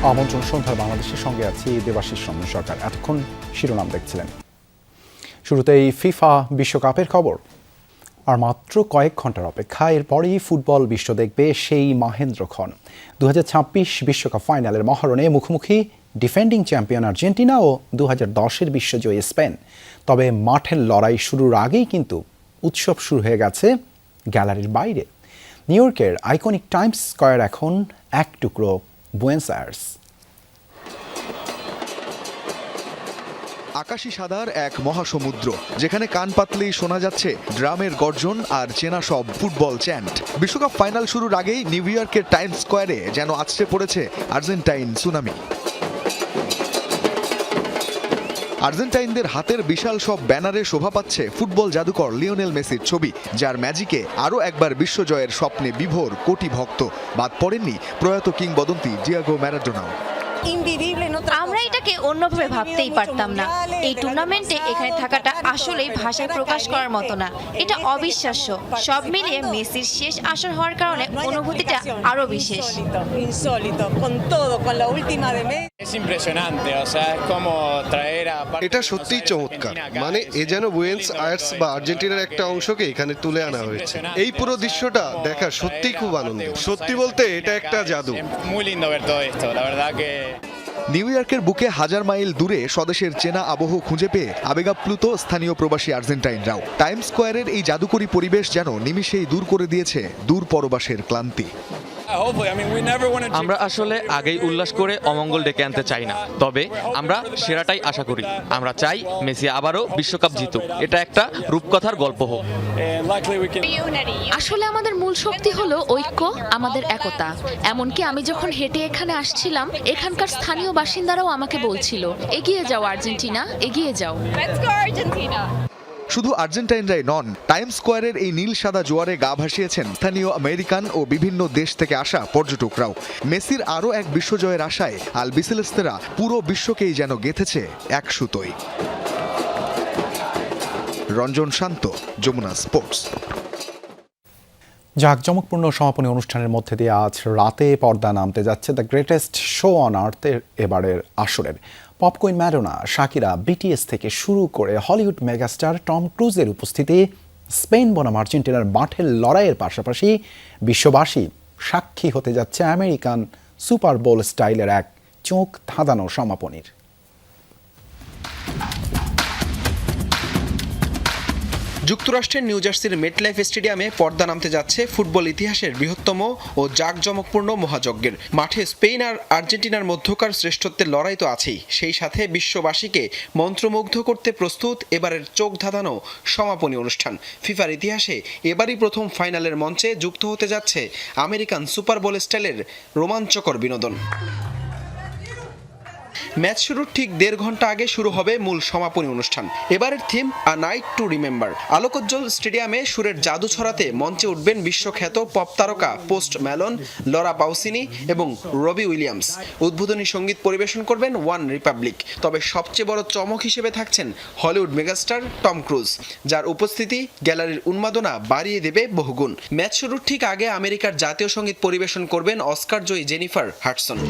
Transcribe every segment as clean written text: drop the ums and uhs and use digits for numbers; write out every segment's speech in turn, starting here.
আমন্ত্রণ সন্ধ্যার বাংলাদেশের সঙ্গে আছি দেবাশিস রঞ্জন সরকার। এতক্ষণ শিরোনাম দেখছিলেন। শুরুতেই ফিফা বিশ্বকাপের খবর। আর মাত্র কয়েক ঘন্টার অপেক্ষা, এরপরই ফুটবল বিশ্ব দেখবে সেই মাহেন্দ্রক্ষণ। 2026 বিশ্বকাপ ফাইনালের মহারণে মুখোমুখি ডিফেন্ডিং চ্যাম্পিয়ন আর্জেন্টিনা ও 2010-এর বিশ্বজয়ী স্পেন। তবে মাঠের লড়াই শুরুর আগেই কিন্তু উৎসব শুরু হয়ে গেছে গ্যালারির বাইরে। নিউ ইয়র্কের আইকনিক টাইমস স্কয়ার এখন এক টুকরো বুয়েনোস আয়ার্স। আকাশী সাদার এক মহাসমুদ্র, যেখানে কান পাতলেই শোনা যাচ্ছে ড্রামের গর্জন আর চেনা সব ফুটবল চ্যান্ট। বিশ্বকাপ ফাইনাল শুরুর আগেই নিউ ইয়র্কের টাইমস স্কয়ারে যেন আছড়ে পড়েছে আর্জেন্টাইন সুনামি। আর্জেন্টাইনদের হাতের বিশাল সব ব্যানারে শোভা পাচ্ছে ফুটবল জাদুকর লিওনেল মেসির ছবি, যার ম্যাজিকে আরও একবার বিশ্বজয়ের স্বপ্নে বিভোর কোটি ভক্ত। বাদ পড়েননি প্রয়াত কিংবদন্তি ডিয়েগো ম্যারাডোনাও। আমরা এটাকে অন্যভাবে ভাবতেই পারতাম না। এই টুর্নামেন্টে এখানে থাকাটা আসলেই ভাষায় প্রকাশ করার মতো না। এটা অবিশ্বাস্য। সব মিলিয়ে মেসির শেষ আসর হওয়ার কারণে অনুভূতিটা আরো বিশেষ। এটা সত্যিই চমৎকার। মানে এ যেন বুয়েনোস আয়ার্স বা আর্জেন্টিনার একটা অংশকে এখানে তুলে আনা হয়েছে। এই পুরো দৃশ্যটা দেখা সত্যিই খুব আনন্দের। সত্যি বলতে এটা একটা জাদু। নিউ ইয়র্কের বুকে হাজার মাইল দূরে স্বদেশের চেনা আবহ খুঁজে পেয়ে আবেগাপ্লুত স্থানীয় প্রবাসী আর্জেন্টাইনরাও। টাইমস স্কয়ারের এই জাদুকরী পরিবেশ যেন নিমিষেই দূর করে দিয়েছে দূর পরবাসের ক্লান্তি। আমরা আসলে আগেই উল্লাস করে অমঙ্গল ডেকে আনতে চাই না, তবে আমরা সেরাটাই আশা করি। আমরা চাই মেসি আবারও বিশ্বকাপ জিতুক। এটা একটা রূপকথার গল্প হোক। আসলে আমাদের মূল শক্তি হলো ঐক্য, আমাদের একতা। এমনকি আমি যখন হেঁটে এখানে আসছিলাম, এখানকার স্থানীয় বাসিন্দারাও আমাকে বলছিল, এগিয়ে যাও আর্জেন্টিনা, এগিয়ে যাও। শুধু আর্জেন্টাইনরাই নন, টাইমস স্কয়ারের এই নীল সাদা জোয়ারে গা ভাসিয়েছেন স্থানীয় আমেরিকান ও বিভিন্ন দেশ থেকে আসা পর্যটকরাও। মেসির আরও এক বিশ্বজয়ের আশায় আলবিসেলেস্তেরা পুরো বিশ্বকেই যেন গেঁথেছে এক সুতোয়। রঞ্জন শান্ত, যমুনা স্পোর্টস। জাঁকজমকপূর্ণ সমাপনী অনুষ্ঠানের মধ্যে দিয়ে আজ রাতে পর্দা নামতে যাচ্ছে দ্য গ্রেটেস্ট শো অন আর্থের এবারের আসরের। Pop queen Madonna, Shakira, BTS থেকে শুরু করে হলিউড মেগাস্টার টম ক্রুজের উপস্থিতি স্পেন বনাম আর্জেন্টিনার মাঠের লড়াইয়ের পাশাপাশি বিশ্ববাসী সাক্ষী হতে যাচ্ছে আমেরিকান সুপার বোল স্টাইলের এক চোখ ধাঁধানো সমাপনীর। যুক্তরাষ্ট্রের নিউ জার্সির মেটলাইফ স্টেডিয়ামে পর্দা নামতে যাচ্ছে ফুটবল ইতিহাসের বৃহত্তম ও জাঁকজমকপূর্ণ মহাযজ্ঞের। মাঠে স্পেন আর আর্জেন্টিনার মধ্যকার শ্রেষ্ঠত্বের লড়াই তো আছেই, সেই সাথে বিশ্ববাসীকে মন্ত্রমুগ্ধ করতে প্রস্তুত এবারের চোখ ধাঁধানো সমাপনী অনুষ্ঠান। ফিফার ইতিহাসে এবারই প্রথম ফাইনালের মঞ্চে যুক্ত হতে যাচ্ছে আমেরিকান সুপার বোল স্টাইলের রোমাঞ্চকর বিনোদন। ম্যাচ শুরুর ঠিক 1.5 ঘন্টা আগে শুরু হবে মূল সমাপনী অনুষ্ঠান। এবারের theme a night to remember. আলোকোজ্জ্বল স্টেডিয়ামে সুরের জাদু ছড়াতে মঞ্চে উঠবেন বিশ্বখ্যাত পপ তারকা পোস্ট ম্যালোন, লরা পাউসিনি এবং রবি উইলিয়ামস। উদ্বোধনী সঙ্গীত পরিবেশন করবেন ওয়ান রিপাবলিক। তবে সবচেয়ে বড় চমক হিসেবে থাকছেন হলিউড মেগাস্টার টম ক্রুজ, যার উপস্থিতি গ্যালারির উন্মাদনা বাড়িয়ে দেবে বহুগুণ। ম্যাচ শুরুর ঠিক আগে আমেরিকার জাতীয় সঙ্গীত পরিবেশন করবেন অস্কার জয়ী জেনিফার হাডসন।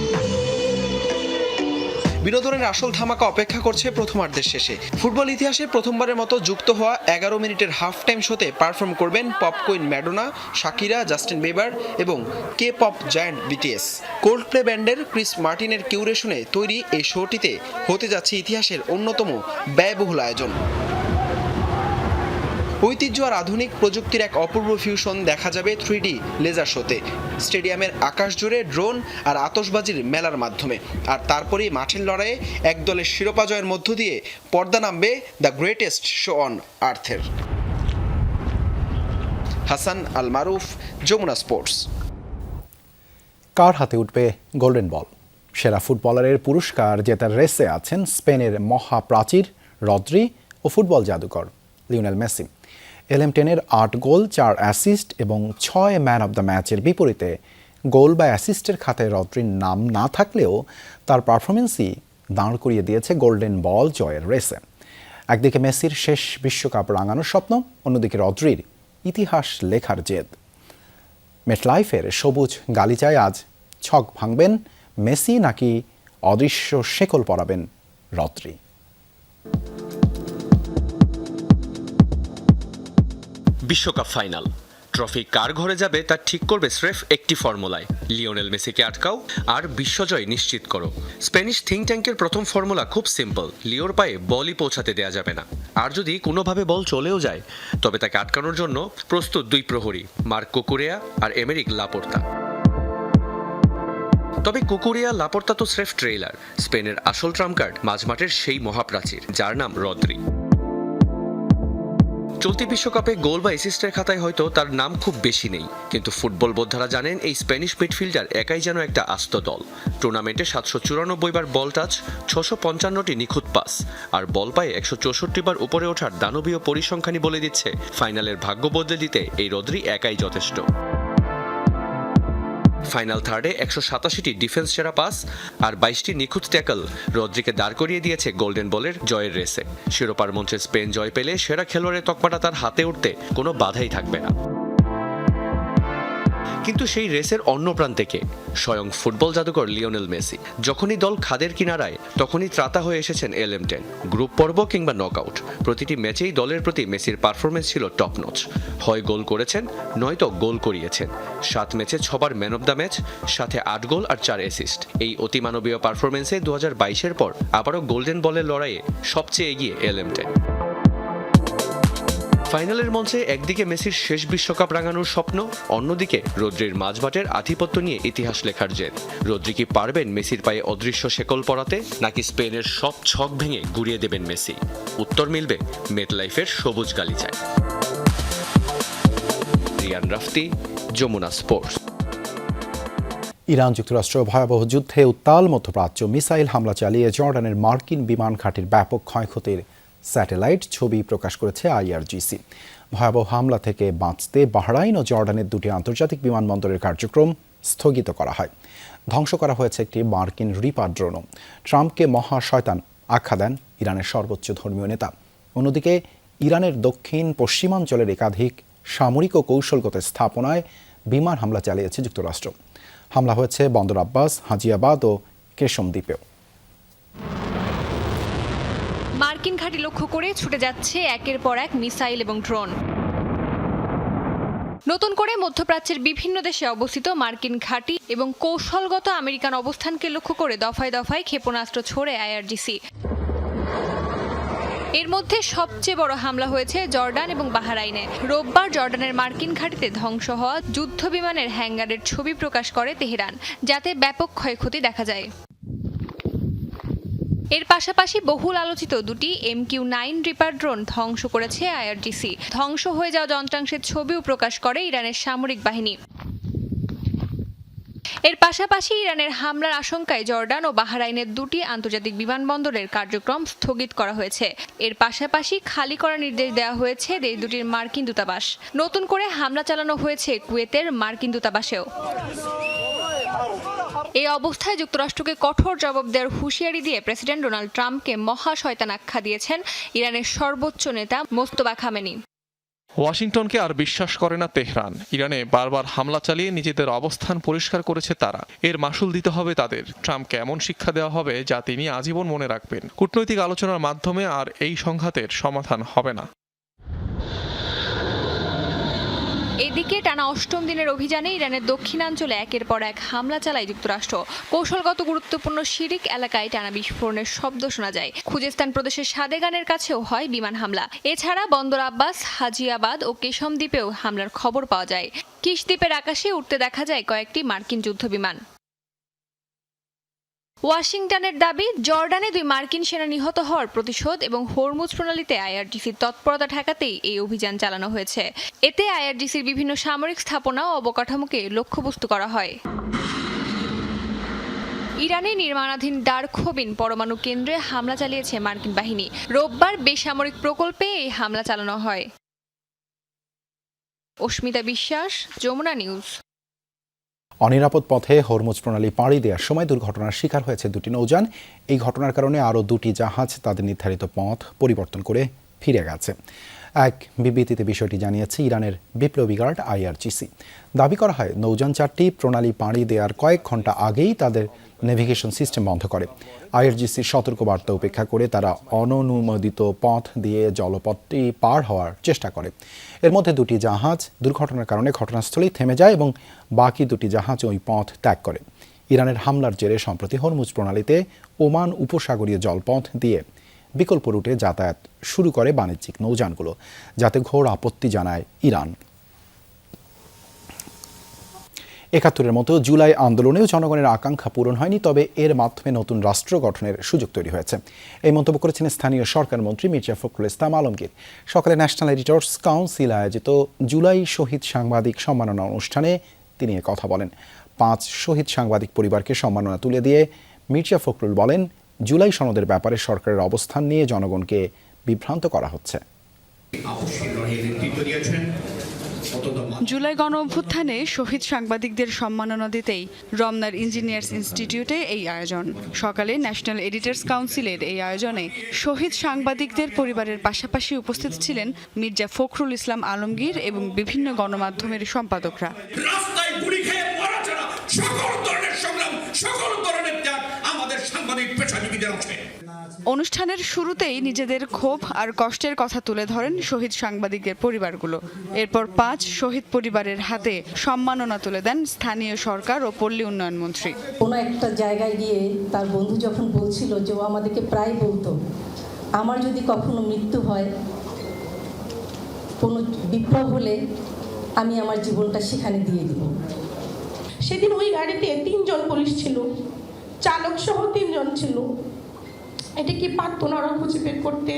বিনোদনের আসল ধামাকা অপেক্ষা করছে প্রথমার্ধের শেষে। ফুটবল ইতিহাসে প্রথমবারের মতো যুক্ত হওয়া 11 মিনিটের হাফ টাইম শোতে পারফর্ম করবেন pop queen Madonna, Shakira, Justin Bieber এবং K pop giant BTS. Coldplay ব্যান্ডের ক্রিস মার্টিনের কিউরেশনে তৈরি এই শোটিতে হতে যাচ্ছে ইতিহাসের অন্যতম ব্যয়বহুল আয়োজন। ঐতিহ্য আর আধুনিক প্রযুক্তির এক অপূর্ব ফিউশন দেখা যাবে 3D লেজার শোতে, স্টেডিয়ামের আকাশ জুড়ে ড্রোন আর আতশবাজির মেলার মাধ্যমে। আর তারপরেই মাঠের লড়াইয়ে এক দলের শিরোপা জয়ের মধ্য দিয়ে পর্দা নামবে দ্য গ্রেটেস্ট শো অন আর্থের। হাসান আল মারুফ, যমুনা স্পোর্টস। কার হাতে উঠবে গোল্ডেন বল? সেরা ফুটবলারের পুরস্কার জেতার রেসে আছেন স্পেনের মহাপ্রাচীর রদ্রি ও ফুটবল জাদুকর লিওনেল মেসি। LM10-এর 8 গোল, 4 অ্যাসিস্ট এবং 6 ম্যান অব দ্য ম্যাচের বিপরীতে গোল বা অ্যাসিস্টের খাতায় রদ্রির নাম না থাকলেও তার পারফরমেন্সই দাঁড় করিয়ে দিয়েছে গোল্ডেন বল জয়ের রেসে। একদিকে মেসির শেষ বিশ্বকাপ রাঙানোর স্বপ্ন, অন্যদিকে রদ্রির ইতিহাস লেখার জেদ। মেটলাইফের সবুজ গালিচায় আজ ছক ভাঙবেন মেসি নাকি অদৃশ্য শেকল পরাবেন রদ্রি? বিশ্বকাপ ফাইনাল, ট্রফি কার ঘরে যাবে তা ঠিক করবে স্রেফ একটি ফর্মুলায়, লিওনেল মেসিকে আটকাও আর বিশ্বজয় নিশ্চিত করো। স্প্যানিশ থিঙ্ক ট্যাঙ্কের প্রথম ফর্মুলা খুব সিম্পল, লিওর পায়ে বলই পৌঁছাতে দেয়া যাবে না। আর যদি কোনোভাবে বল চলেও যায় তবে তাকে আটকানোর জন্য প্রস্তুত দুই প্রহরী, মার্ক কুকুরেয়া আর এমেরিক লাপোর্তা। তবে কুকুরেয়া লাপোর্তা তো স্রেফ ট্রেইলার, স্পেনের আসল ট্রাম্প কার্ড মাঝমাঠের সেই মহাপ্রাচীর যার নাম রদ্রি। চলতি বিশ্বকাপে গোল বা অ্যাসিস্টের খাতায় হয়তো তার নাম খুব বেশি নেই, কিন্তু ফুটবল বোদ্ধারা জানেন এই স্প্যানিশ মিডফিল্ডার একাই যেন একটা আস্ত দল। টুর্নামেন্টে 794 বার বল টাচ, 655টি নিখুঁত পাস আর বল পায়ে 164 বার উপরে ওঠার দানবীয় পরিসংখ্যানই বলে দিচ্ছে ফাইনালের ভাগ্য বদলে দিতে এই রদ্রি একাই যথেষ্ট। ফাইনাল থার্ডে 187টি ডিফেন্স সেরা পাস আর 22টি নিখুঁত ট্যাকল রদ্রিকে দাঁড় করিয়ে দিয়েছে গোল্ডেন বলের জয়ের রেসে। শিরোপার মঞ্চে স্পেন জয় পেলে সেরা খেলোয়াড়ের তকমাটা তার হাতে উঠতে কোনো বাধাই থাকবে না। কিন্তু সেই রেসের অন্য প্রান্তে কে? স্বয়ং ফুটবল জাদুকর লিওনেল মেসি। যখনই দল খাদের কিনারায় তখনই ত্রাতা হয়ে এসেছেন LM10। গ্রুপ পর্ব কিংবা নকআউট, প্রতিটি ম্যাচেই দলের প্রতি মেসির পারফরমেন্স ছিল টপ নচ। হয় গোল করেছেন নয়তো গোল করিয়েছেন। 7 ম্যাচে 6বার ম্যান অব দ্য ম্যাচ, সাথে 8 গোল আর 4 অ্যাসিস্ট। এই অতিমানবীয় পারফরমেন্সে 2022-এর পর আবারও গোল্ডেন বলের লড়াইয়ে সবচেয়ে এগিয়ে LM10। ফাইনালের মঞ্চে একদিকে মেসির শেষ বিশ্বকাপ রাঙানোর স্বপ্ন, অন্যদিকে রদ্রির মাঝমাঠের আধিপত্য নিয়ে ইতিহাস লেখার জেদ। রদ্রি কি পারবেন মেসির পায়ে অদৃশ্য শেকল পরাতে, নাকি স্পেনের সব ছক ভেঙে গুড়িয়ে দেবেন মেসি? উত্তর মিলবে মেটলাইফের সবুজ গালিচায়। রিয়ান রাফতি, যমুনা স্পোর্টস। ইরান যুক্তরাষ্ট্র ভয়াবহ যুদ্ধে উত্তাল মধ্যপ্রাচ্য মিসাইল হামলা চালিয়ে জর্ডানের মার্কিন বিমান ঘাঁটির ব্যাপক ক্ষয়ক্ষতির স্যাটেলাইট ছবি প্রকাশ করেছে IRGC। ভয়াবহ হামলা থেকে বাঁচতে বাহরাইন ও জর্ডানের দুটি আন্তর্জাতিক বিমানবন্দরের কার্যক্রম স্থগিত করা হয়। ধ্বংস করা হয়েছে একটি মার্কিন রিপার ড্রোনও। ট্রাম্পকে মহা শয়তান আখ্যা দেন ইরানের সর্বোচ্চ ধর্মীয় নেতা। অন্যদিকে ইরানের দক্ষিণ পশ্চিমাঞ্চলের একাধিক সামরিক ও কৌশলগত স্থাপনায় বিমান হামলা চালিয়েছে যুক্তরাষ্ট্র। হামলা হয়েছে বন্দর আব্বাস, হাজিয়াবাদ ও কেশম দ্বীপেও। মার্কিন ঘাঁটি লক্ষ্য করে ছুটে যাচ্ছে একের পর এক মিসাইল এবং ড্রোন। নতুন করে মধ্যপ্রাচ্যের বিভিন্ন দেশে অবস্থিত মার্কিন ঘাঁটি এবং কৌশলগত আমেরিকান অবস্থানকে লক্ষ্য করে দফায় দফায় ক্ষেপণাস্ত্র ছোড়ে IRGC। এর মধ্যে সবচেয়ে বড় হামলা হয়েছে জর্ডান এবং বাহরাইনে। রোববার জর্ডানের মার্কিন ঘাঁটিতে ধ্বংস হওয়া যুদ্ধ বিমানের হ্যাঙ্গারের ছবি প্রকাশ করে তেহরান, যাতে ব্যাপক ক্ষয়ক্ষতি দেখা যায়। এর পাশাপাশি বহুল আলোচিত দুটি MQ-9 রিপার ড্রোন ধ্বংস করেছে IRGC। ধ্বংস হয়ে যাওয়া যন্ত্রাংশের ছবিও প্রকাশ করে ইরানের সামরিক বাহিনী। এর পাশাপাশি ইরানের হামলার আশঙ্কায় জর্ডান ও বাহরাইনের দুটি আন্তর্জাতিক বিমানবন্দরের কার্যক্রম স্থগিত করা হয়েছে। এর পাশাপাশি খালি করার নির্দেশ দেওয়া হয়েছে দেশ দুটির মার্কিন দূতাবাস। নতুন করে হামলা চালানো হয়েছে কুয়েতের মার্কিন দূতাবাসেও। এই অবস্থায় যুক্তরাষ্ট্রকে কঠোর জবাব দেওয়ার হুঁশিয়ারি দিয়ে প্রেসিডেন্ট ডোনাল্ড ট্রাম্পকে মহা শয়তান আখ্যা দিয়েছেন ইরানের সর্বোচ্চ নেতা মোস্তফা খামেনি। ওয়াশিংটনকে আর বিশ্বাস করে না তেহরান। ইরানে বারবার হামলা চালিয়ে নিজেদের অবস্থান পরিষ্কার করেছে তারা। এর মাসুল দিতে হবে তাদের। ট্রাম্পকে এমন শিক্ষা দেওয়া হবে যা তিনি আজীবন মনে রাখবেন। কূটনৈতিক আলোচনার মাধ্যমে আর এই সংঘাতের সমাধান হবে না। এদিকে টানা 8ম দিনের অভিযানে ইরানের দক্ষিণাঞ্চলে একের পর এক হামলা চালায় যুক্তরাষ্ট্র। কৌশলগত গুরুত্বপূর্ণ শিরিক এলাকায় টানা বিস্ফোরণের শব্দ শোনা যায়। খুজেস্তান প্রদেশের সাদেগানের কাছেও হয় বিমান হামলা। এছাড়া বন্দর আব্বাস, হাজিয়াবাদ ও কেশম দ্বীপেও হামলার খবর পাওয়া যায়। কিশ দ্বীপের আকাশে উঠতে দেখা যায় কয়েকটি মার্কিন যুদ্ধবিমান। ওয়াশিংটনের দাবি, জর্ডানে 2 মার্কিন সেনা নিহত হওয়ার প্রতিশোধ এবং হরমুজ প্রণালীতে IRGCর তৎপরতা ঠেকাতেই এই অভিযান চালানো হয়েছে। এতে IRGCর বিভিন্ন সামরিক স্থাপনা ও অবকাঠামোকে লক্ষ্যবস্তু করা হয়। ইরানে নির্মাণাধীন ডারখোবিন পরমাণু কেন্দ্রে হামলা চালিয়েছে মার্কিন বাহিনী। রোববার বেসামরিক প্রকল্পে এই হামলা চালানো হয়। অস্মিতা বিশ্বাস, যমুনা নিউজ। অনিরাপদ পথে হরমুজ প্রণালী পাড়ি দেওয়ার সময় দুর্ঘটনার শিকার হয়েছে দুটি নৌযান। এই ঘটনার কারণে আরও দুটি জাহাজ তাদের নির্ধারিত পথ পরিবর্তন করে ফিরে গেছে। এক বিবৃতিতে বিষয়টি জানিয়েছে ইরানের বিপ্লবী গার্ড IRGC। দাবি করা হয় নৌযান চারটি প্রণালী পাড়ি দেওয়ার কয়েক ঘন্টা আগেই তাদের নেভিগেশন সিস্টেম বন্ধ করে। IRGCর সতর্কবার্তা উপেক্ষা করে তারা অননুমোদিত পথ দিয়ে জলপথটি পার হওয়ার চেষ্টা করে। এর মধ্যে দুটি জাহাজ দুর্ঘটনার কারণে ঘটনাস্থলেই থেমে যায় এবং বাকি দুটি জাহাজ ওই পথ ত্যাগ করে। ইরানের হামলার জেরে সম্প্রতি হরমুজ প্রণালীতে ওমান উপসাগরীয় জলপথ দিয়ে বিকল্প রুটে যাতায়াত শুরু করে বাণিজ্যিক নৌযানগুলো, যাতে ঘোর আপত্তি জানায় ইরান। ৭১-এর মতো জুলাই আন্দোলনেও জনগণের আকাঙ্ক্ষা পূরণ হয়নি, তবে এর মাধ্যমে নতুন রাষ্ট্র গঠনের সুযোগ তৈরি হয়েছে। এই মন্তব্য করেছেন স্থানীয় সরকার মন্ত্রী মির্জা ফখরুল ইসলাম আলমগীর। সকালে ন্যাশনাল এডিটর্স কাউন্সিল আয়োজিত জুলাই শহীদ সাংবাদিক সম্মাননা অনুষ্ঠানে তিনি কথা বলেন। 5 শহীদ সাংবাদিক পরিবারকে সম্মাননা তুলে দিয়ে মির্জা ফখরুল বলেন, জুলাই সনদের ব্যাপারে সরকারের অবস্থান নিয়ে জনগণকে বিভ্রান্ত করা হচ্ছে। জুলাই গণ অভ্যুত্থানে শহীদ সাংবাদিকদের সম্মাননা দিতেই রমনার ইঞ্জিনিয়ার্স ইনস্টিটিউটে এই আয়োজন। সকালে ন্যাশনাল এডিটর্স কাউন্সিলের এই আয়োজনে শহীদ সাংবাদিকদের পরিবারের পাশাপাশি উপস্থিত ছিলেন মির্জা ফখরুল ইসলাম আলমগীর এবং বিভিন্ন গণমাধ্যমের সম্পাদকরা। অনুষ্ঠানের শুরুতেই নিজেদের ক্ষোভ আর কষ্টের কথা তুলে ধরেন শহীদ সাংবাদিকদের পরিবারগুলো। এরপর 5 শহীদ পরিবারের হাতে সম্মাননা তুলে দেন স্থানীয় সরকার ও পল্লী উন্নয়ন মন্ত্রী। কোনো একটা জায়গায় গিয়ে তার বন্ধু যখন বলছিল যে ও আমাদেরকে প্রায় বলতো, আমার যদি কখনো মৃত্যু হয়, কোনো বিপ্লব হলে আমি আমার জীবনটা সেখানে দিয়ে দিব। সেদিন ওই গাড়িতে 3 জন পুলিশ ছিল, চালক সহ 3 জন ছিল। এটা কি পারতো না ওরা খুঁজে বের করতে?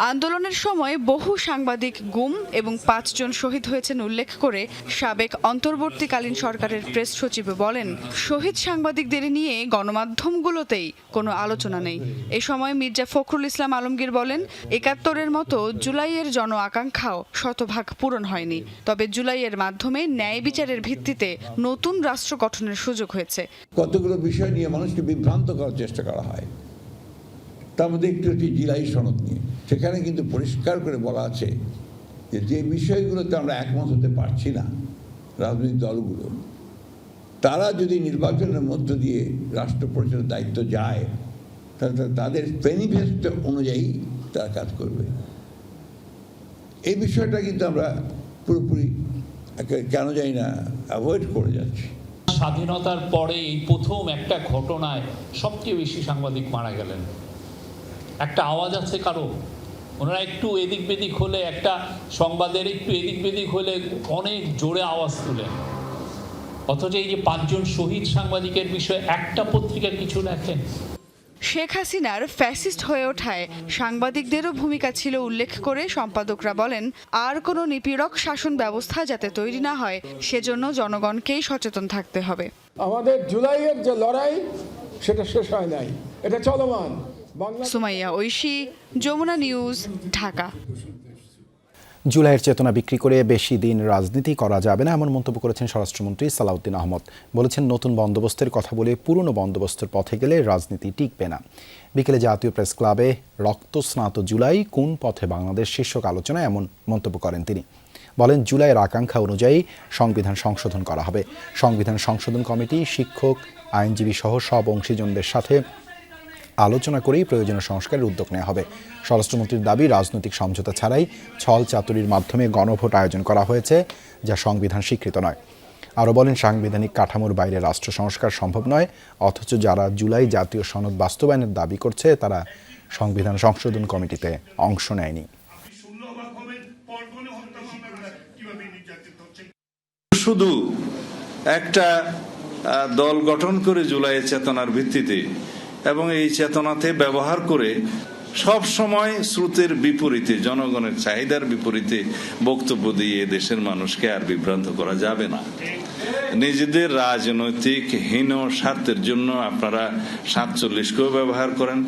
আন্দোলনের সময় বহু সাংবাদিক গুম এবং 5 জন শহীদ হয়েছেন উল্লেখ করে সাবেক অন্তর্বর্তীকালীন সরকারের প্রেস সচিব বলেন, শহীদ সাংবাদিকদের নিয়ে গণমাধ্যমগুলোতেই কোনো আলোচনা নেই। এ সময় মির্জা ফখরুল ইসলাম আলমগীর বলেন, ৭১-এর মতো জুলাইয়ের জন আকাঙ্ক্ষাও শতভাগ পূরণ হয়নি, তবে জুলাইয়ের মাধ্যমে ন্যায় বিচারের ভিত্তিতে নতুন রাষ্ট্র গঠনের সুযোগ হয়েছে। কতগুলো বিষয় নিয়ে মানুষকে বিভ্রান্ত করার চেষ্টা করা হয়, তার মধ্যে একটু জুলাই সনদ নিয়ে। সেখানে কিন্তু পরিষ্কার করে বলা আছে যে বিষয়গুলোতে আমরা একমত হতে পারছি না, রাজনৈতিক দলগুলো তারা যদি নির্বাচনের মধ্য দিয়ে রাষ্ট্র পরিচালনার দায়িত্ব যায়, তাহলে তাদের ম্যানিফেস্টো অনুযায়ী তারা কাজ করবে। এই বিষয়টা কিন্তু আমরা পুরোপুরি কেন জানি না অ্যাভয়েড করে যাচ্ছি। স্বাধীনতার পরে এই প্রথম একটা ঘটনায় সবচেয়ে বেশি সাংবাদিক মারা গেলেন। একটা আওয়াজ আছে কারো, ওনারা একটু এদিক বেদিক হলে, একটা সংবাদের একটু এদিক বেদিক হলে অনেক জোরে আওয়াজ তুলেন, অথচ এই যে 5 জন শহীদ সাংবাদিকের বিষয়ে একটা পত্রিকা কিছু লেখেন। শেখ হাসিনার ফ্যাসিস্ট হয়ে ওঠায় সাংবাদিকদেরও ভূমিকা ছিল উল্লেখ করে সম্পাদকরা বলেন, আর কোনো নিপীড়ক শাসন ব্যবস্থা যাতে তৈরি না হয় সেজন্য জনগণকেই সচেতন থাকতে হবে। আমাদের জুলাইয়ের যে লড়াই সেটা শেষ হয় নাই, এটা চলমান। সুমাইয়া ঐশী, যমুনা নিউজ, ঢাকা। জুলাইয়ের চেতনা বিক্রি করে বেশি দিন রাজনীতি করা যাবে না, এমন মন্তব্য করেছেন স্বরাষ্ট্রমন্ত্রী সালাউদ্দিন আহমদ। বলেছেন, নতুন বন্দোবস্তের কথা বলে পুরনো বন্দোবস্তের পথে গেলে রাজনীতি টিকবে না। বিকেলে জাতীয় প্রেস ক্লাবে রক্তস্নাত জুলাই কোন পথে বাংলাদেশ শীর্ষক আলোচনায় এমন মন্তব্য করেন তিনি। বলেন, জুলাইয়ের আকাঙ্ক্ষা অনুযায়ী সংবিধান সংশোধন করা হবে। সংবিধান সংশোধন কমিটি, শিক্ষক, আইনজীবী সহ সব অংশীজনদের সাথে আলোচনা করেই প্রয়োজনীয় সংস্কারের উদ্যোগ নেওয়া হবে। স্বরাষ্ট্রমন্ত্রীর দাবি, রাজনৈতিক সমঝোতা ছাড়াই ছল চাতুরির মাধ্যমে গণভোট আয়োজন করা হয়েছে, যা সংবিধান স্বীকৃত নয়। আরও বলেন, সাংবিধানিক কাঠামোর বাইরে রাষ্ট্র সংস্কার সম্ভব নয়, অথচ যারা জুলাই জাতীয় সনদ বাস্তবায়নের দাবি করছে তারা সংবিধান সংশোধন কমিটিতে অংশ নেয়নি। শুধু একটা দল গঠন করে জুলাইয়ের চেতনার ভিত্তিতে এবং এই চেতনাতে ব্যবহার করে সব সময় স্রোতের বিপরীতে, জনগণের চাহিদার বিপরীতে বক্তব্য দিয়ে দেশের মানুষকে আর বিভ্রান্ত করা যাবে না। নিজেদের রাজনৈতিক হীন স্বার্থের জন্য আপনারা 47কেও ব্যবহার করেন,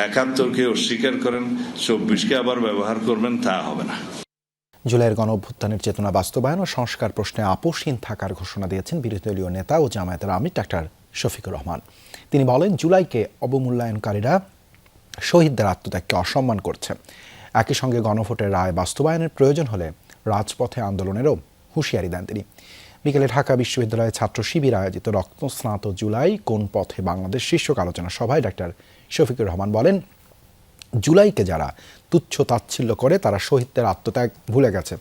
71কে অস্বীকার করেন, 24কে আবার ব্যবহার করবেন, তা হবে না। জুলাইয়ের গণ অভ্যুত্থানের চেতনা বাস্তবায়ন ও সংস্কার প্রশ্নে আপোষহীন থাকার ঘোষণা দিয়েছেন বিরোধী দলীয় নেতা ও জামায়াতের আমির ডাক্তার শফিকুর রহমান। তিনি বলেন, জুলাইকে অবমূল্যায়নকারীরা শহীদদের আত্মত্যাগকে অসম্মান করছে। একই সঙ্গে গণভোটের রায় বাস্তবায়নের প্রয়োজন হলে রাজপথে আন্দোলনেরও হুঁশিয়ারি দেন তিনি। বিকেলে ঢাকা বিশ্ববিদ্যালয়ের ছাত্র শিবির আয়োজিত রক্তস্নাত জুলাই কোন পথে বাংলাদেশ শীর্ষক আলোচনা সভায় ডাক্তার শফিকুর রহমান বলেন, জুলাইকে যারা তুচ্ছ তাচ্ছিল্য করে তারা শহীদদের আত্মত্যাগ ভুলে গেছে।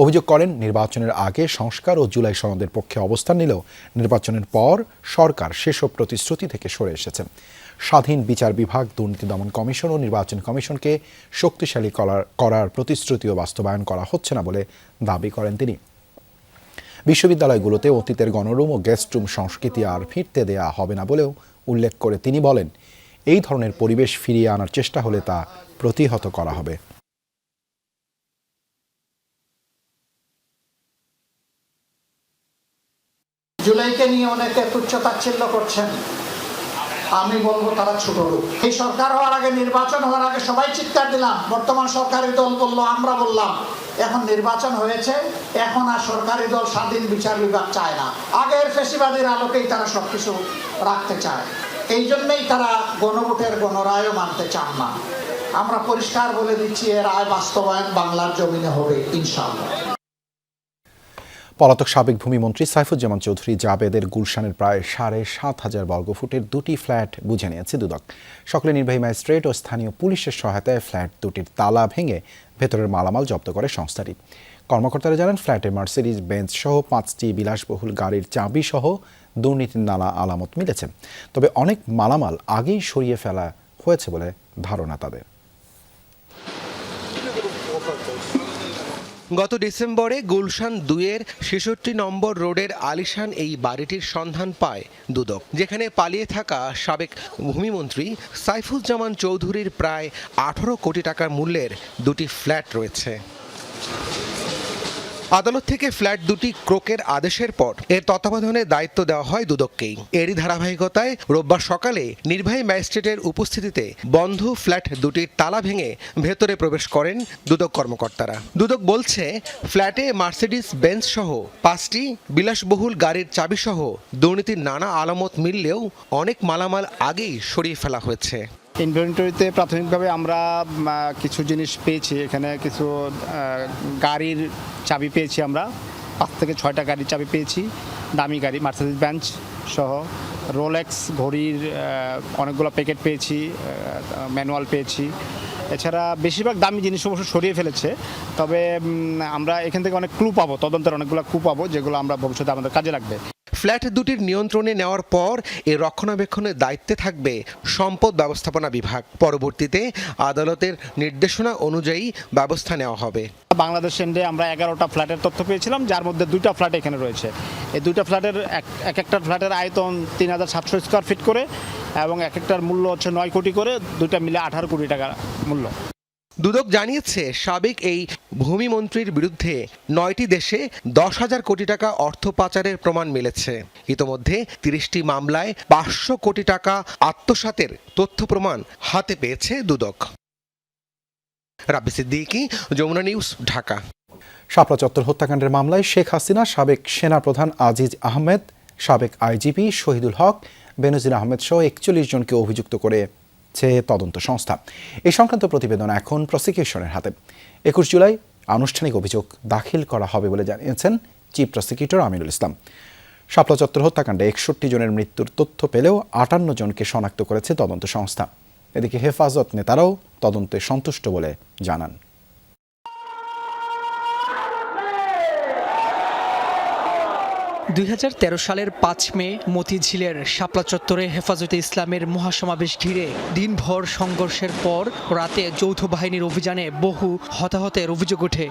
অভিযোগ করেন, নির্বাচনের আগে সংস্কার ও জুলাই সনদের পক্ষে অবস্থান নিলেও নির্বাচনের পর সরকার সেসব প্রতিশ্রুতি থেকে সরে এসেছে। স্বাধীন বিচার বিভাগ, দুর্নীতি দমন কমিশন ও নির্বাচন কমিশনকে শক্তিশালী করার প্রতিশ্রুতিও বাস্তবায়ন করা হচ্ছে না বলে দাবি করেন তিনি। বিশ্ববিদ্যালয়গুলোতে অতীতের গণরুম ও গেস্ট রুম সংস্কৃতি আর ফিরতে দেয়া হবে না বলেও উল্লেখ করে তিনি বলেন, এই ধরনের পরিবেশ ফিরিয়ে আনার চেষ্টা হলে তা প্রতিহত করা হবে। জুলাইকে নিয়ে অনেকে তুচ্ছ-তাচ্ছিল্য করছেন, আমি বলবো তারা ছোট লোক। এই সরকার হওয়ার আগে, নির্বাচন হওয়ার আগে সবাই চিৎকার দিলাম, বর্তমান সরকারি দল বললো, আমরা বললাম। এখন নির্বাচন হয়েছে, এখন আর সরকারি দল স্বাধীন বিচার বিভাগ চায় না। আগের ফ্যাসিবাদের আলোকেই তারা সবকিছু রাখতে চায়। এই জন্যই তারা গণভোটের গণরায়ও মানতে চান না। আমরা পরিষ্কার বলে দিচ্ছি, এর রায় বাস্তবায়ন বাংলার জমিনে হবে ইনশাআল্লাহ। পলাতক সাবেক ভূমিমন্ত্রী সাইফুজ্জামান চৌধুরী জাবেদের গুলশানের প্রায় 7,500 বর্গফুটের দুটি ফ্ল্যাট বুঝে নিয়েছে দুদক। সকালে নির্বাহী ম্যাজিস্ট্রেট ও স্থানীয় পুলিশের সহায়তায় ফ্ল্যাট দুটির তালা ভেঙে ভেতরের মালামাল জব্দ করে সংস্থাটি। কর্মকর্তারা জানান, ফ্ল্যাটে মার্সিডিজ বেঞ্চ সহ 5টি বিলাসবহুল গাড়ির চাবি সহ দুর্নীতির নানা আলামত মিলেছে। তবে অনেক মালামাল আগেই সরিয়ে ফেলা হয়েছে বলে ধারণা তাদের। গত ডিসেম্বরে গুলশান 2-এর 66 নম্বর রোডের আলিশান এই বাড়িটির সন্ধান পায় দুদক, যেখানে পালিয়ে থাকা সাবেক ভূমিমন্ত্রী সাইফুজ্জামান চৌধুরীর প্রায় 18 কোটি টাকার মূল্যের দুটি ফ্ল্যাট রয়েছে। আদালত থেকে ফ্ল্যাট দুটি ক্রোকের আদেশের পর এর তত্ত্বাবধানে দায়িত্ব দেওয়া হয় দুদককেই। এরই ধারাবাহিকতায় রোববার সকালে নির্বাহী ম্যাজিস্ট্রেটের উপস্থিতিতে বন্ধ ফ্ল্যাট দুটির তালা ভেঙে ভেতরে প্রবেশ করেন দুদক কর্মকর্তারা। দুদক বলছে, ফ্ল্যাটে মার্সিডিজ বেঞ্চ সহ 5টি বিলাসবহুল গাড়ির চাবি সহ দুর্নীতির নানা আলামত মিললেও অনেক মালামাল আগেই সরিয়ে ফেলা হয়েছে। ইনভেন্টরিতে প্রাথমিকভাবে আমরা কিছু জিনিস পেয়েছি। এখানে কিছু গাড়ির চাবি পেয়েছি, আমরা 5 থেকে 6টা গাড়ির চাবি পেয়েছি, দামি গাড়ি মার্সিডিজ বেঞ্চ সহ। রোলেক্স ঘড়ির অনেকগুলো প্যাকেট পেয়েছি, ম্যানুয়াল পেয়েছি। এছাড়া বেশিরভাগ দামি জিনিস অবশ্য সরিয়ে ফেলেছে। তবে আমরা এখান থেকে অনেক ক্লু পাবো, তদন্তের অনেকগুলো ক্লু পাবো, যেগুলো আমরা ভবিষ্যতে আমাদের কাজে লাগবে। ফ্ল্যাট দুটির নিয়ন্ত্রণে নেওয়ার পর এর রক্ষণাবেক্ষণের দায়িত্বে থাকবে সম্পদ ব্যবস্থাপনা বিভাগ। পরবর্তীতে আদালতের নির্দেশনা অনুযায়ী ব্যবস্থা নেওয়া হবে। বাংলাদেশ এন্ডে আমরা 11টা ফ্ল্যাটের তথ্য পেয়েছিলাম, যার মধ্যে 2টা ফ্ল্যাট এখানে রয়েছে। এই 2টা ফ্ল্যাটের একটা ফ্ল্যাটের আয়তন 3700 স্কোয়ার ফিট করে এবং এক একটার মূল্য হচ্ছে 9 কোটি করে, 2টা মিলে 18 কোটি টাকা মূল্য। দুদক জানিয়েছে, সাবেক এই ভূমিমন্ত্রীর বিরুদ্ধে 9টি দেশে 10,000 কোটি টাকা অর্থ পাচারের প্রমাণ মিলেছে। ইতোমধ্যে 30টি মামলায় 500 কোটি টাকা আত্মসাতের তথ্য প্রমাণ হাতে পেয়েছে দুদক। রাব্বি সিদ্দিকী, যমুনা নিউজ, ঢাকা। শাপলা চত্বর হত্যাকাণ্ডের মামলায় শেখ হাসিনা, সাবেক সেনাপ্রধান আজিজ আহমেদ, সাবেক আইজিপি শহীদুল হক, বেনজির আহমেদ সহ 41 জনকে অভিযুক্ত করেছে তদন্ত সংস্থা। এই সংক্রান্ত প্রতিবেদন এখন প্রসিকিউশনের হাতে। 21 জুলাই আনুষ্ঠানিক অভিযোগ দাখিল করা হবে বলে জানিয়েছেন চিফ প্রসিকিউটর আমিনুল ইসলাম। শাপলা চত্বর হত্যাকাণ্ডে 61 জনের মৃত্যুর তথ্য পেলেও 58 জনকে শনাক্ত করেছে তদন্ত সংস্থা। এদিকে হেফাজত নেতারাও তদন্তে সন্তুষ্ট বলে জানান। 2013 সালের 5 মে মতিঝিলের শাপলা চত্বরে হেফাজতে ইসলামের মহাসমাবেশ ঘিরে দিনভর সংঘর্ষের পর রাতে যৌথ বাহিনীর অভিযানে বহু হতাহতের অভিযোগ ওঠে।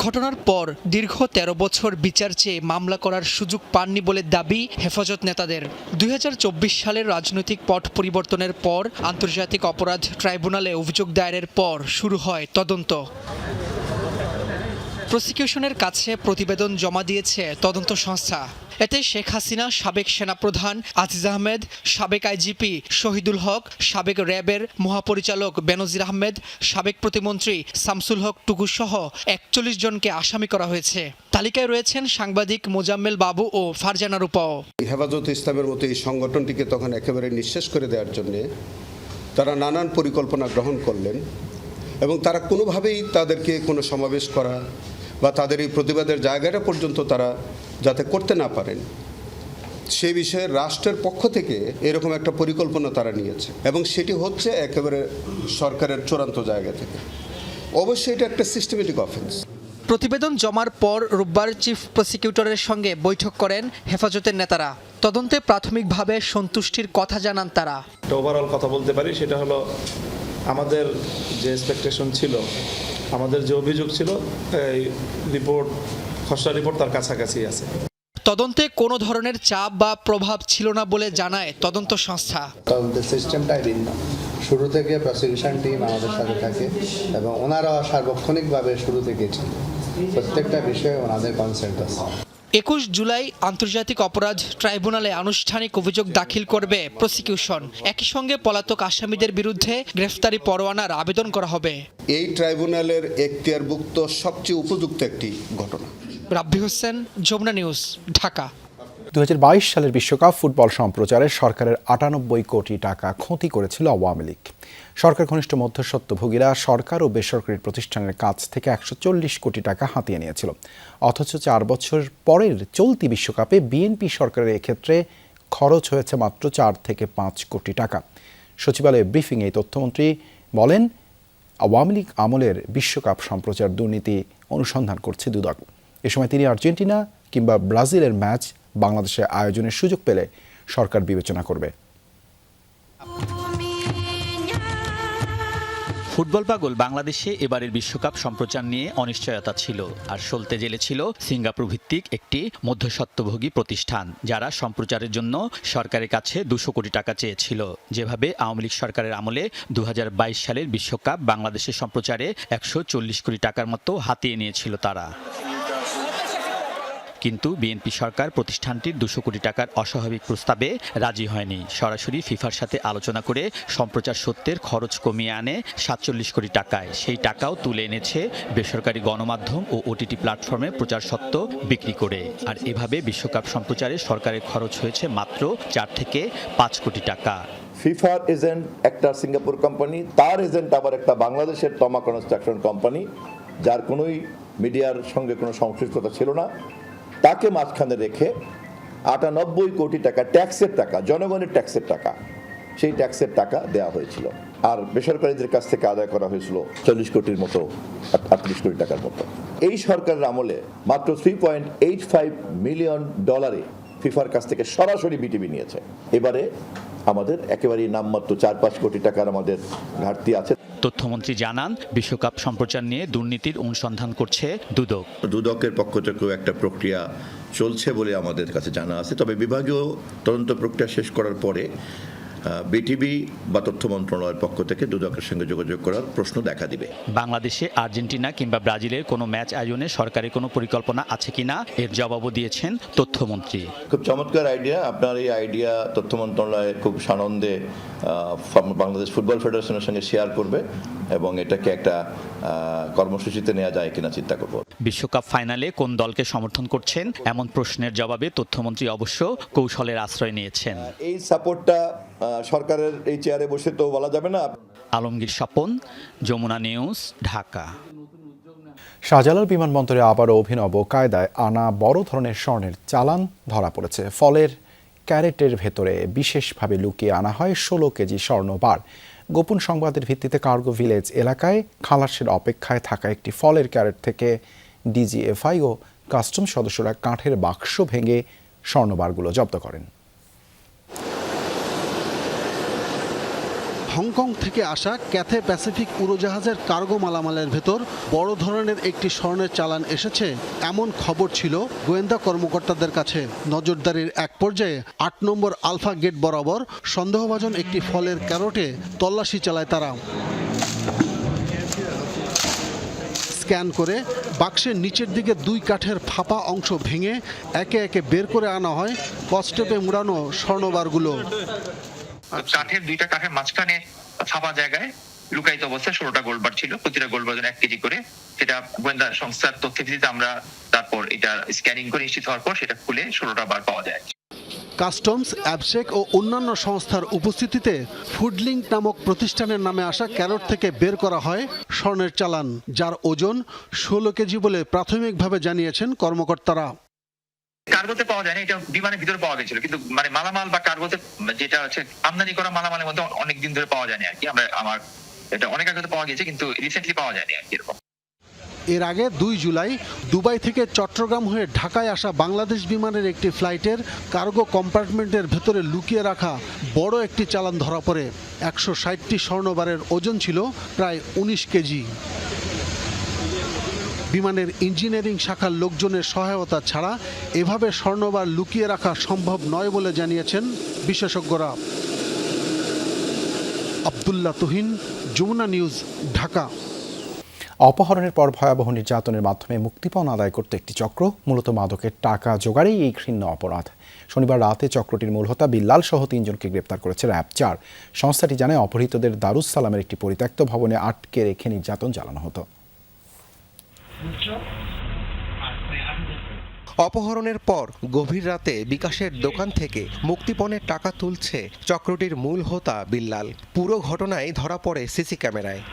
ঘটনার পর দীর্ঘ 13 বছর বিচার চেয়ে মামলা করার সুযোগ পাননি বলে দাবি হেফাজত নেতাদের। 2024 সালের রাজনৈতিক পট পরিবর্তনের পর আন্তর্জাতিক অপরাধ ট্রাইব্যুনালে অভিযোগ দায়েরের পর শুরু হয় তদন্ত। প্রসিকিউশনের কাছে প্রতিবেদন জমা দিয়েছে তদন্ত সংস্থা। এতে শেখ হাসিনা, সাবেক সেনাপ্রধান আজিজ আহমেদ, সাবেক আইজিপি শহীদুল হক, সাবেক র্যাবের মহাপরিচালক বেনজির আহমেদ, সাবেক প্রতিমন্ত্রী শামসুল হক টুকু সহ 41 জনকে আসামি করা হয়েছে। তালিকায় রয়েছেন সাংবাদিক মোজাম্মেল বাবু ও ফারজানা রূপাও। হেফাজত ইসলামের মতো এই সংগঠনটিকে তখন একেবারে নিঃশেষ করে দেওয়ার জন্য তারা নানান পরিকল্পনা গ্রহণ করলেন এবং তারা কোনোভাবেই তাদেরকে কোনো সমাবেশ করা বা তাদের এই প্রতিবাদের জায়গাটা পর্যন্ত তারা যাতে করতে না পারেন সে বিষয়ে রাষ্ট্রের পক্ষ থেকে এরকম একটা পরিকল্পনা তারা নিয়েছে এবং সেটি হচ্ছে একেবারে সরকারের চূড়ান্ত জায়গা থেকে। অবশ্যই এটা একটা সিস্টেমেটিক অফেন্স। প্রতিবেদন জমার পর রোববার চিফ প্রসিকিউটরের সঙ্গে বৈঠক করেন হেফাজতের নেতারা। তদন্তে প্রাথমিকভাবে সন্তুষ্টির কথা জানান তারা। ওভারঅল কথা বলতে পারি সেটা হলো আমাদের যে এক্সপেকটেশন ছিল, আমাদের যে অভিযোগ ছিল, এই রিপোর্ট, খসড়া রিপোর্ট তার কাছাকাছি আছে। তদন্তে কোনো ধরনের চাপ বা প্রভাব ছিল না বলে জানায় তদন্ত সংস্থা। তদন্তের সিস্টেমটাই ভিন্ন। শুরু থেকে প্রসিকিউশন টিম আমাদের সাথে থাকে এবং ওনারা সার্বক্ষণিকভাবে শুরু থেকে ছিল। প্রত্যেকটা বিষয়ে ওনাদের কনসেন্ট আছে। 21 জুলাই আন্তর্জাতিক অপরাধ ট্রাইব্যুনালে আনুষ্ঠানিক অভিযোগ দাখিল করবে প্রসিকিউশন। একই সঙ্গে পলাতক আসামিদের বিরুদ্ধে গ্রেফতারি পরোয়ানার আবেদন করা হবে। এই ট্রাইব্যুনালের এখতিয়ারভুক্ত সবচেয়ে উপযুক্ত একটি ঘটনা। রাব্বি হোসেন, যমুনা নিউজ, ঢাকা। 2022 সালের বিশ্বকাপ ফুটবল সম্প্রচারে সরকারের 98 কোটি টাকা ক্ষতি করেছিল আওয়ামী লীগ। সরকার ঘনিষ্ঠ মধ্যস্বত্বভোগীরা সরকার ও বেসরকারি প্রতিষ্ঠানের কাছ থেকে 140 কোটি টাকা হাতিয়ে নিয়েছিল। অথচ 4 বছর পরের চলতি বিশ্বকাপে বিএনপি সরকারের এক্ষেত্রে খরচ হয়েছে মাত্র 4 থেকে 5 কোটি টাকা। সচিবালয়ে ব্রিফিংয়ে তথ্যমন্ত্রী বলেন, আওয়ামী লীগ আমলের বিশ্বকাপ সম্প্রচার দুর্নীতি অনুসন্ধান করছে দুদক। এ সময় তিনি আর্জেন্টিনা কিংবা ব্রাজিলের ম্যাচ বাংলাদেশে আয়োজনের সুযোগ পেলে সরকার বিবেচনা করবে। ফুটবল পাগল বাংলাদেশে এবারের বিশ্বকাপ সম্প্রচার নিয়ে অনিশ্চয়তা ছিল, আর সলতে জেলে ছিল সিঙ্গাপুর ভিত্তিক একটি মধ্যস্বত্বভোগী প্রতিষ্ঠান, যারা সম্প্রচারের জন্য সরকারের কাছে 200 কোটি টাকা চেয়েছিল। যেভাবে আওয়ামী লীগ সরকারের আমলে 2022 সালের বিশ্বকাপ বাংলাদেশের সম্প্রচারে 140 কোটি টাকার মতো হাতিয়ে নিয়েছিল তারা। কিন্তু বিএনপি সরকার প্রতিষ্ঠানটির 200 কোটি টাকার অস্বাভাবিক প্রস্তাবে রাজি হয়নি। সরাসরি ফিফার সাথে আলোচনা করে সম্প্রচার সত্যের খরচ কমিয়ে আনে 47 কোটি টাকায়। সেই টাকাও তুলে এনেছে বেসরকারি গণমাধ্যম ও ওটিটি প্ল্যাটফর্মে প্রচার সত্ত্ব বিক্রি করে। আর এভাবে বিশ্বকাপ সম্প্রচারে সরকারের খরচ হয়েছে মাত্র 4 থেকে 5 কোটি টাকা। ফিফার এজেন্ট একটা সিঙ্গাপুর কোম্পানি, তার এজেন্ট আবার একটা বাংলাদেশের তমা কনস্ট্রাকশন কোম্পানি, যার কোনোই মিডিয়ার সঙ্গে কোনো সংশ্লিষ্টতা ছিল না। তাকে মাঝখানে রেখে 98 কোটি টাকা ট্যাক্সের টাকা, জনগণের ট্যাক্সের টাকা, সেই ট্যাক্সের টাকা দেওয়া হয়েছিল। আর বেসরকারিদের কাছ থেকে আদায় করা হয়েছিল 40 কোটির মতো, 38 কোটি টাকার মতো। এই সরকারের আমলে মাত্র $3.85 মিলিয়ন ফিফার কাছ থেকে সরাসরি বিটিভি নিয়েছে। এবারে আমাদের একেবারেই নামমাত্র 4-5 কোটি টাকার আমাদের ঘাটতি আছে। তথ্যমন্ত্রী জানান, বিশ্বকাপ সম্প্রচার নিয়ে দুর্নীতির অনুসন্ধান করছে দুদক। দুদকের পক্ষ থেকেও একটা প্রক্রিয়া চলছে বলে আমাদের কাছে জানা আছে। তবে বিভাগীয় তদন্ত প্রক্রিয়া শেষ করার পরে বিটিভি বা তথ্য মন্ত্রণালয়ের পক্ষ থেকে দুদকের সঙ্গে যোগাযোগ করার প্রশ্ন দেখা দিবে। বাংলাদেশে আর্জেন্টিনা কিংবা ব্রাজিলের কোনো ম্যাচ আয়োজনে সরকারের কোনো পরিকল্পনা আছে কিনা এর জবাবও দিয়েছেন তথ্যমন্ত্রী। খুব চমৎকার আইডিয়া। আপনার এই আইডিয়া তথ্য মন্ত্রণালয় খুব সানন্দে বাংলাদেশ ফুটবল ফেডারেশনের সঙ্গে শেয়ার করবে এবং এটাকে একটা কর্মসূচিতে নেওয়া যায় কিনা চিন্তা করব। বিশ্বকাপ ফাইনালে কোন দলকে সমর্থন করছেন এমন প্রশ্নের জবাবে তথ্যমন্ত্রী অবশ্য কৌশলের আশ্রয় নিয়েছেন। এই সাপোর্টটা সরকারের এই চেয়ারে বসে তো বলা যাবে না। আলমগীর স্বপন, যমুনা নিউজ, ঢাকা। শাহজালাল বিমানবন্দরে আবারও অভিনব কায়দায় আনা বড় ধরনের স্বর্ণের চালান ধরা পড়েছে। ফলের ক্যারেটের ভেতরে বিশেষভাবে লুকিয়ে আনা হয় 16 কেজি স্বর্ণবার। গোপন সংবাদের ভিত্তিতে কার্গো ভিলেজ এলাকায় খালাসের অপেক্ষায় থাকা একটি ফলের ক্যারেট থেকে ডিজিএফআই ও কাস্টম সদস্যরা কাঠের বাক্স ভেঙে স্বর্ণবারগুলো জব্দ করেন। হংকং থেকে আসা ক্যাথে প্যাসিফিক উড়োজাহাজের কার্গো মালামালের ভেতর বড় ধরনের একটি স্বর্ণের চালান এসেছে এমন খবর ছিল গোয়েন্দা কর্মকর্তাদের কাছে। নজরদারির এক পর্যায়ে 8 নম্বর আলফা গেট বরাবর সন্দেহভাজন একটি ফলের ক্যারেটে তল্লাশি চালায় তারা। স্ক্যান করে বাক্সের নিচের দিকে 2 কাঠের ফাঁপা অংশ ভেঙে একে একে বের করে আনা হয় কস্টেপে মুড়ানো স্বর্ণবারগুলো। কাঠের 2টা কাঠের মাঝখানে ফাঁপা জায়গায় লুকায়িত অবস্থায় 16টা গোল্ডবার ছিল, প্রতিটা গোল্ডবার 1 কেজি করে। সেটা গোয়েন্দা সংস্থার তথ্যের ভিত্তিতে আমরা তারপর এটা স্ক্যানিং করে নিশ্চিত হওয়ার পর সেটা খুলে 16টা বার পাওয়া যায়। কাস্টমস, অ্যাবসেক ও অন্যান্য সংস্থার উপস্থিতিতে ফুডলিংক নামক প্রতিষ্ঠানের নামে আসা ক্যারট থেকে বের করা হয় স্বর্ণের চালান, যার ওজন 16 কেজি বলে প্রাথমিকভাবে জানিয়েছেন কর্মকর্তারা। কার্গোতে পাওয়া যায় না, এটা বিমানের ভিতরে পাওয়া গেছিল, কিন্তু মানে মালামাল বা কার্গোতে যেটা হচ্ছে আমদানি করা মালামালের মধ্যে অনেকদিন ধরে পাওয়া যায়নি আর কি। আমার এটা অনেক আগে পাওয়া গেছে, কিন্তু রিসেন্টলি পাওয়া যায়নি আর কি। এরকম এর আগে 2 জুলাই দুবাই থেকে চট্টগ্রাম হয়ে ঢাকায় আসা বাংলাদেশ বিমানের একটি ফ্লাইটের কার্গো কম্পার্টমেন্টের ভেতরে লুকিয়ে রাখা বড় একটি চালান ধরা পড়ে। 160টি স্বর্ণবারের ওজন ছিল প্রায় 19 কেজি। বিমানের ইঞ্জিনিয়ারিং শাখার লোকজনের সহায়তা ছাড়া এভাবে স্বর্ণবার লুকিয়ে রাখা সম্ভব নয় বলে জানিয়েছেন বিশেষজ্ঞরা। আব্দুল্লাহ তুহিন, যমুনা নিউজ, ঢাকা। অপহরণের পর ভয়াবহ নির্যাতনের মাধ্যমে মুক্তিপণ আদায় করতে একটি চক্র, মূলত মাদকের টাকা জোগাড়েই এই ঘৃণ্য অপরাধ। শনিবার রাতে চক্রটির মূল হোতা বিল্লাল সহ 3 জনকে গ্রেপ্তার করেছে র্যাব 4। সংস্থাটি জানায় অপহৃতদের দারুস সালামের একটি পরিত্যক্ত ভবনে আটকে রেখে নির্যাতন চালানো হতো। অপহরণের পর গভীর রাতে বিকাশের দোকান থেকে মুক্তিপণের টাকা তুলছে চক্রটির মূল হোতা বিল্লাল। পুরো ঘটনায় ধরা পড়ে সিসি ক্যামেরায়।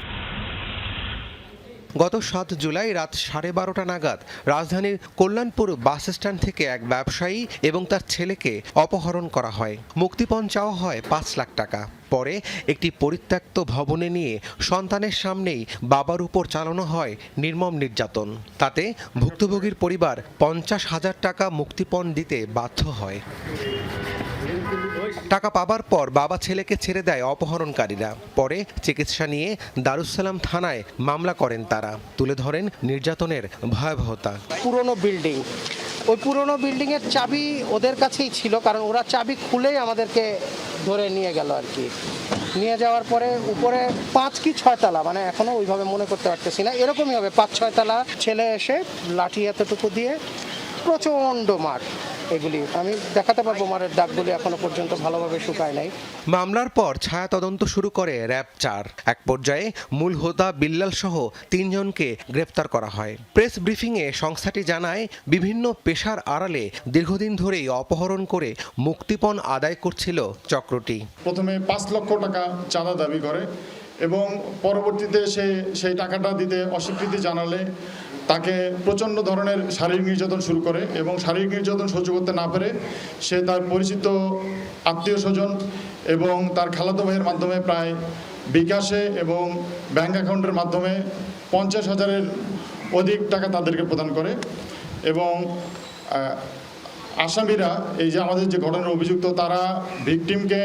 গত 7 জুলাই রাত 12:30 নাগাদ রাজধানীর কল্যাণপুর বাস স্ট্যান্ড থেকে এক ব্যবসায়ী এবং তার ছেলেকে অপহরণ করা হয়। মুক্তিপণ চাওয়া হয় 5 লাখ টাকা। পরে একটি পরিত্যক্ত ভবনে নিয়ে সন্তানের সামনেই বাবার উপর চালানো হয় নির্মম নির্যাতন। তাতে ভুক্তভোগীর পরিবার 50,000 টাকা মুক্তিপণ দিতে বাধ্য হয়। টাকা পাবার পর বাবা ছেলেকে ছেড়ে দেয় অপহরণকারীরা। পরে চিকিৎসা নিয়ে দারুস সালাম থানায় মামলা করেন তারা। তুলে ধরেন নির্যাতনের ভয়াবহতা। পুরনো বিল্ডিং, ওই পুরনো বিল্ডিংয়ের চাবি ওদের কাছেই ছিল, কারণ ওরা চাবি খুলেই আমাদেরকে ধরে নিয়ে গেল আর কি। নিয়ে যাওয়ার পরে উপরে 5 কি 6 তলা, মানে এখনো ওইভাবে মনে করতে পারতেছি না, এরকমই হবে 5-6 তলা। ছেলে এসে লাঠি এতটুকু দিয়ে প্রচণ্ড মার। এগুলি আমি দেখাতে পারবো, মারের দাগগুলি এখনো পর্যন্ত ভালোভাবে শুকায় নাই। মামলার পর ছায়া তদন্ত শুরু করে র্যাব 4। এক পর্যায়ে মূল হোতা বিল্লাল সহ 3 জনকে গ্রেপ্তার করা হয়। প্রেস ব্রিফিংয়ে সংস্থাটি জানায়, বিভিন্ন পেশার আড়ালে দীর্ঘদিন ধরেই অপহরণ করে মুক্তিপণ আদায় করছিল চক্রটি। প্রথমে 5 লক্ষ টাকা চাঁদা দাবি করে এবং পরবর্তীতে সে সেই টাকাটা দিতে অস্বীকৃতি জানালে তাকে প্রচণ্ড ধরনের শারীরিক নির্যাতন শুরু করে এবং শারীরিক নির্যাতন সহ্য করতে না পেরে সে তার পরিচিত আত্মীয় স্বজন এবং তার খালাতো ভাইয়ের মাধ্যমে প্রায় বিকাশে এবং ব্যাংক অ্যাকাউন্টের মাধ্যমে 50,000-এর অধিক টাকা তাদেরকে প্রদান করে। এবং আসামিরা, এই যে আমাদের যে ঘটনার অভিযুক্ত, তারা ভিকটিমকে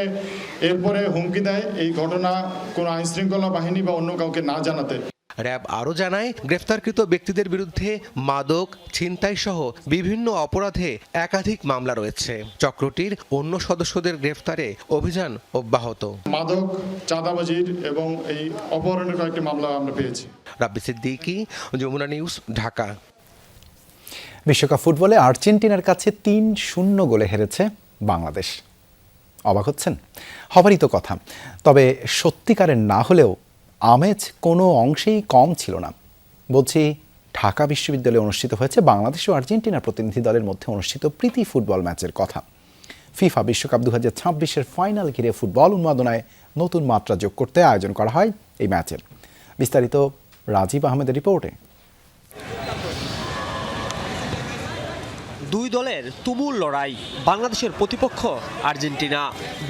এরপরে হুমকি দেয় এই ঘটনা কোনো আইনশৃঙ্খলা বাহিনী বা অন্য কাউকে না জানাতে। র্যাব আরও জানায়, গ্রেফতারকৃত ব্যক্তিদের বিরুদ্ধে মাদক, ছিনতাই সহ বিভিন্ন অপরাধে একাধিক মামলা রয়েছে। চক্রটির অন্য সদস্যদের গ্রেফতারে অভিযান অব্যাহত। মাদক, চাঁদাবাজির এবং এই অপহরণের কয়েকটি মামলা আমরা পেয়েছি। রাব্বি সিদ্দিকী, যমুনা নিউজ, ঢাকা। বিশ্বকাপ ফুটবলে আর্জেন্টিনার কাছে 3-0 গোলে হেরেছে বাংলাদেশ। অবাক হচ্ছেন? হবারই তো কথা। তবে সত্যিকারের না হলেও আমেজ কোনো অংশেই কম ছিল না। বলছি, ঢাকা বিশ্ববিদ্যালয়ে অনুষ্ঠিত হয়েছে বাংলাদেশ ও আর্জেন্টিনার প্রতিনিধি দলের মধ্যে অনুষ্ঠিত প্রীতি ফুটবল ম্যাচের কথা। ফিফা বিশ্বকাপ 2026-এর ফাইনাল ঘিরে ফুটবল উন্মাদনায় নতুন মাত্রা যোগ করতে আয়োজন করা হয় এই ম্যাচের। বিস্তারিত রাজীব আহমেদের রিপোর্টে। দুই দলের তুমুল লড়াই। বাংলাদেশের প্রতিপক্ষ আর্জেন্টিনা।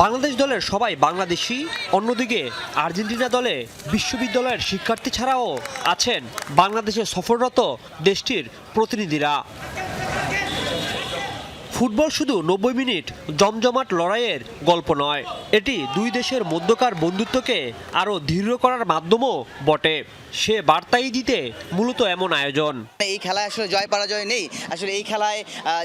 বাংলাদেশ দলের সবাই বাংলাদেশি, অন্যদিকে আর্জেন্টিনা দলে বিশ্ববিদ্যালয়ের শিক্ষার্থী ছাড়াও আছেন বাংলাদেশে সফররত দেশটির প্রতিনিধিরা। ফুটবল শুধু 90 মিনিট জমজমাট লড়াইয়ের গল্প নয়, এটি দুই দেশের মধ্যকার বন্ধুত্বকে আরও দৃঢ় করার মাধ্যমও বটে। সে বার্তাই দিতে মূলত এমন আয়োজন। এই খেলায় আসলে জয় পরাজয় নেই, আসলে এই খেলায়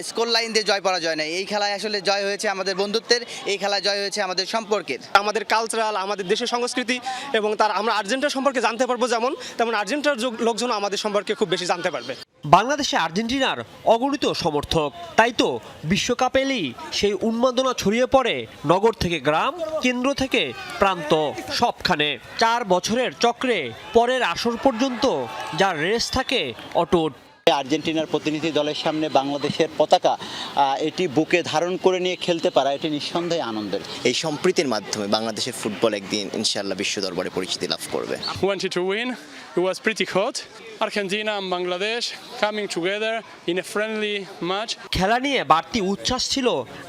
স্কোর লাইন দিয়ে জয় পরাজয় নেই। এই খেলায় আসলে জয় হয়েছে আমাদের বন্ধুত্বের, এই খেলায় জয় হয়েছে আমাদের সম্পর্কের, আমাদের কালচারাল, আমাদের দেশের সংস্কৃতি এবং তার আমরা আর্জেন্টিনা সম্পর্কে জানতে পারবো, যেমন তেমন আর্জেন্টিনার লোকজন আমাদের সম্পর্কে খুব বেশি জানতে পারবে। বাংলাদেশে আর্জেন্টিনার অগণিত সমর্থক, তাই তো বিশ্বকাপ এলেই সেই উন্মাদনা ছড়িয়ে পড়ে নগর থেকে গ্রাম, কেন্দ্র থেকে প্রান্ত, সবখানে। 4 বছরের চক্রে পরের আসর পর্যন্ত যার রেস থাকে অটুট। আর্জেন্টিনার প্রতিনিধি দলের সামনে বাংলাদেশের পতাকা এটি বুকে ধারণ করে নিয়ে খেলতে পারা এটি নিঃসন্দেহে আনন্দের। এই সম্প্রীতির মাধ্যমে বাংলাদেশের ফুটবল একদিন ইনশাআল্লাহ বিশ্ব দরবারে পরিচিতি লাভ করবে। Wanted to win. It was pretty hot. Argentina and Bangladesh coming together in a friendly match. খেলা নিয়ে বাড়তি উচ্ছ্বাস ছিল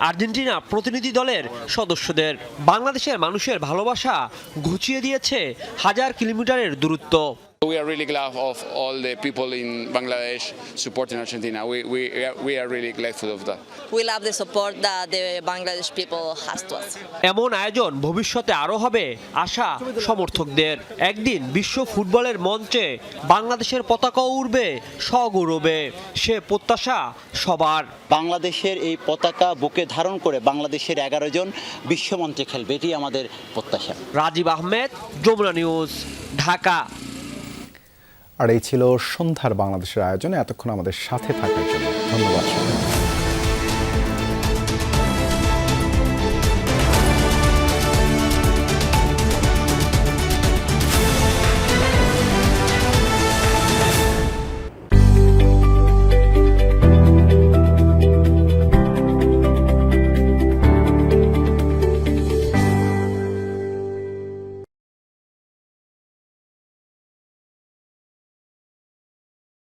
আর্জেন্টিনা প্রতিনিধি দলের সদস্যদের। বাংলাদেশের মানুষের ভালোবাসা ঘুচিয়ে দিয়েছে 1000 কিলোমিটারের দূরত্ব। We are really glad of all the people in Bangladesh supporting Argentina. We are really grateful of that. We love the support that the Bangladesh people has to us. এমন আয়োজন ভবিষ্যতে আরও হবে আশা সমর্থকদের। একদিন বিশ্ব ফুটবলের মঞ্চে বাংলাদেশের পতাকাও উড়বে সগৌরবে, সে প্রত্যাশা সবার। বাংলাদেশের এই পতাকা বুকে ধারণ করে বাংলাদেশের 11 জন বিশ্বমঞ্চে খেলবে, এটি আমাদের প্রত্যাশা। রাজীব আহমেদ, যমুনা নিউজ, ঢাকা। আর এই ছিল সন্ধ্যার বাংলাদেশের আয়োজনে। এতক্ষণ আমাদের সাথে থাকার জন্য ধন্যবাদ।